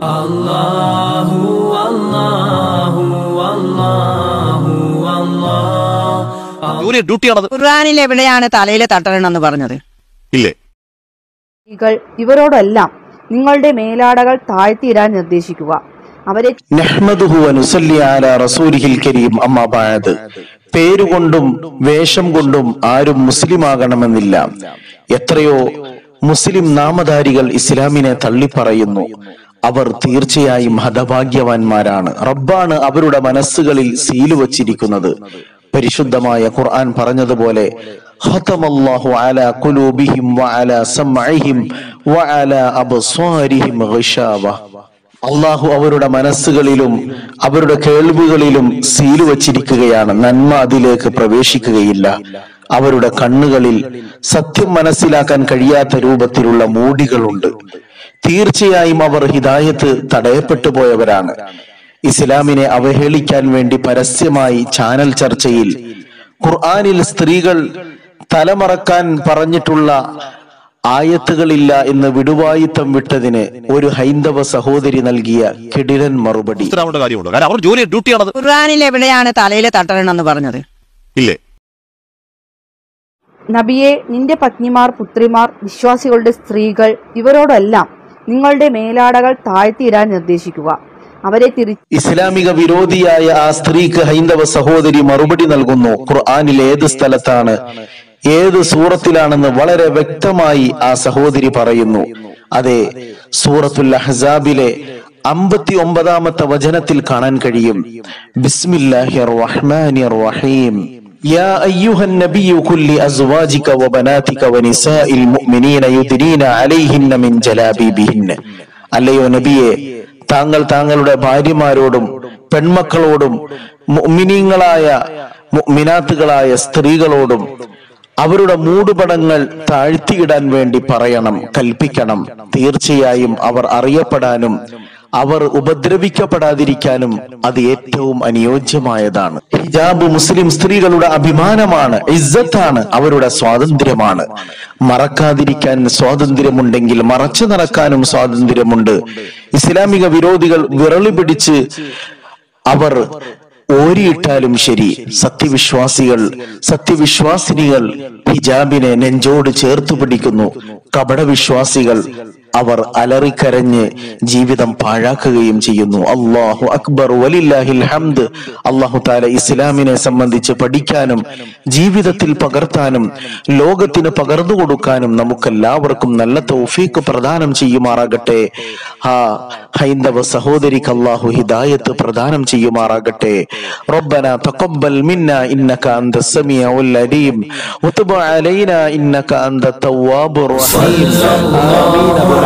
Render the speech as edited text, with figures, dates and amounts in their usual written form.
അല്ലാഹു അല്ലാഹു അല്ലാഹു അല്ലാഹു. ഡ്യൂട്ടിയാണത്. ഖുർആനിൽ എവിടെയാണ് തലയിലെ തട്ടണമെന്ന് പറഞ്ഞത്? ഇല്ലേ? ഇവരോടെല്ലാം നിങ്ങളുടെ മേലാടകൾ താഴ്ത്തിയിടാൻ നിർദ്ദേശിക്കുക. അവരെ നഹ്മദുഹു വനുസല്ലി അലാ റസൂലിഹിൽ കരീം. അമ്മാ ബഅദ്. പേരുകൊണ്ടും വേഷം കൊണ്ടും ആരും മുസ്ലിം ആകണമെന്നില്ല. എത്രയോ മുസ്ലിം നാമധാരികൾ ഇസ്ലാമിനെ തള്ളിപ്പറയുന്നു. അവർ തീർച്ചയായും ഹതഭാഗ്യവാന്മാരാണ്. റബ്ബാണ് അവരുടെ മനസ്സുകളിൽ സീല് വച്ചിരിക്കുന്നത്. പരിശുദ്ധമായ ഖുർആൻ പറഞ്ഞതുപോലെ ഖതമല്ലാഹു അലാ ഖുലൂബിഹിം വഅലാ സമഇഹിം വഅലാ അബ്സാരിഹിം ഗിശാവ. അള്ളാഹു അവരുടെ മനസ്സുകളിലും അവരുടെ കേൾവികളിലും സീല് വച്ചിരിക്കുകയാണ്. നന്മ അതിലേക്ക് പ്രവേശിക്കുകയില്ല. അവരുടെ കണ്ണുകളിൽ സത്യം മനസ്സിലാക്കാൻ കഴിയാത്ത രൂപത്തിലുള്ള മൂടികളുണ്ട്. തീർച്ചയായും അവർ ഹിദായത്ത് തടയപ്പെട്ടു പോയവരാണ്. ഇസ്ലാമിനെ അവഹേളിക്കാൻ വേണ്ടി പരസ്യമായി ചാനൽ ചർച്ചയിൽ ഖുർആനിൽ സ്ത്രീകൾ തലമറക്കാൻ പറഞ്ഞിട്ടുള്ള ആയത്തുകളില്ല എന്ന് വിടുവായിത്തം വിട്ടതിന് ഒരു ഹൈന്ദവ സഹോദരി നൽകിയ കിടിലൻ മറുപടി. ഖുർആനിൽ എവിടെയാണ് തലയിലെ തട്ടണമെന്ന് പറഞ്ഞത്? ഇല്ലേ? നബിയെ, നിന്റെ പത്നിമാർ, പുത്രിമാർ, വിശ്വാസികളുടെ സ്ത്രീകൾ ഇവരോടെല്ലാം നിങ്ങളുടെ മേലാടകൾ താഴ്ത്തിയിടാൻ നിർദ്ദേശിക്കുക. അവരെ ഇസ്ലാമിക വിരോധിയായ ആ സ്ത്രീക്ക് ഹൈന്ദവ സഹോദരി മറുപടി നൽകുന്നു. ഖുർആനിൽ ഏത് സ്ഥലത്താണ്, ഏത് സൂറത്തിലാണെന്ന് വളരെ വ്യക്തമായി ആ സഹോദരി പറയുന്നു. അതെ, സൂറത്തുൽ അഹ്സാബിലെ 59-ാമത്തെ വചനത്തിൽ കാണാൻ കഴിയും. ബിസ്മില്ലാഹിർ റഹ്മാനിർ റഹീം. യാ അയ്യുഹൻ നബിയ്യു ഖുൽ ലി അസ്വാജിക വബനാതിക വനിസാഇൽ മുഅ്മിനീന യുദ്നീന അലൈഹിന്ന മിൻ ജലാബീബിഹിന്ന. അല്ലയോ നബിയെ, താങ്കൾ താങ്കളുടെ ഭാര്യമാരോടും പെൺമക്കളോടും മുഅ്മിനീങ്ങളായ മുഅ്മിനാത്തുകളായ സ്ത്രീകളോടും അവരുടെ മൂടുപടങ്ങൾ താഴ്ത്തിയിടാൻ വേണ്ടി പറയണം, കൽപ്പിക്കണം. തീർച്ചയായും അവർ അറിയപ്പെടാനും അവർ ഉപദ്രവിക്കപ്പെടാതിരിക്കാനും അത് ഏറ്റവും അനുയോജ്യമായതാണ്. ഹിജാബ് മുസ്ലിം സ്ത്രീകളുടെ അഭിമാനമാണ്, ഇസ്സത്താണ്, അവരുടെ സ്വാതന്ത്ര്യമാണ്. മറക്കാതിരിക്കാൻ സ്വാതന്ത്ര്യമുണ്ടെങ്കിൽ മറച്ചു നടക്കാനും സ്വാതന്ത്ര്യമുണ്ട്. ഇസ്ലാമിക വിരോധികൾ വിരളി പിടിച്ച് അവർ ഓരിയിട്ടാലും ശരി, സത്യവിശ്വാസിനികൾ ഹിജാബിനെ നെഞ്ചോട് ചേർത്ത് പിടിക്കുന്നു. കപടവിശ്വാസികൾ അവർ അലറിക്കരഞ്ഞ് ജീവിതം പാഴാക്കുകയും ചെയ്യുന്നു. അല്ലാഹു അക്ബർ വലില്ലാഹിൽ ഹംദ്. അല്ലാഹു തആല ഇസ്ലാമിനെ സംബന്ധിച്ച് പഠിക്കാനും ജീവിതത്തിൽ പകർത്താനും ലോകത്തിന് പകർന്നു കൊടുക്കാനും നമുക്കെല്ലാവർക്കും നല്ല തൗഫീഖ് പ്രദാനം ചെയ്യുമാറാകട്ടെ. ആ ഹൈന്ദവ സഹോദരിക്ക് അല്ലാഹു ഹിദായത്ത് പ്രദാനം ചെയ്യുമാറാകട്ടെ. റബ്ബനാ തഖബ്ബൽ മിന്നാ ഇന്നക അൻതസ് സമീഉൽ അലീം വതുബ് അലൈനാ ഇന്നക അൻതത് തവ്വാബുർ റഹീം. ആമീൻ.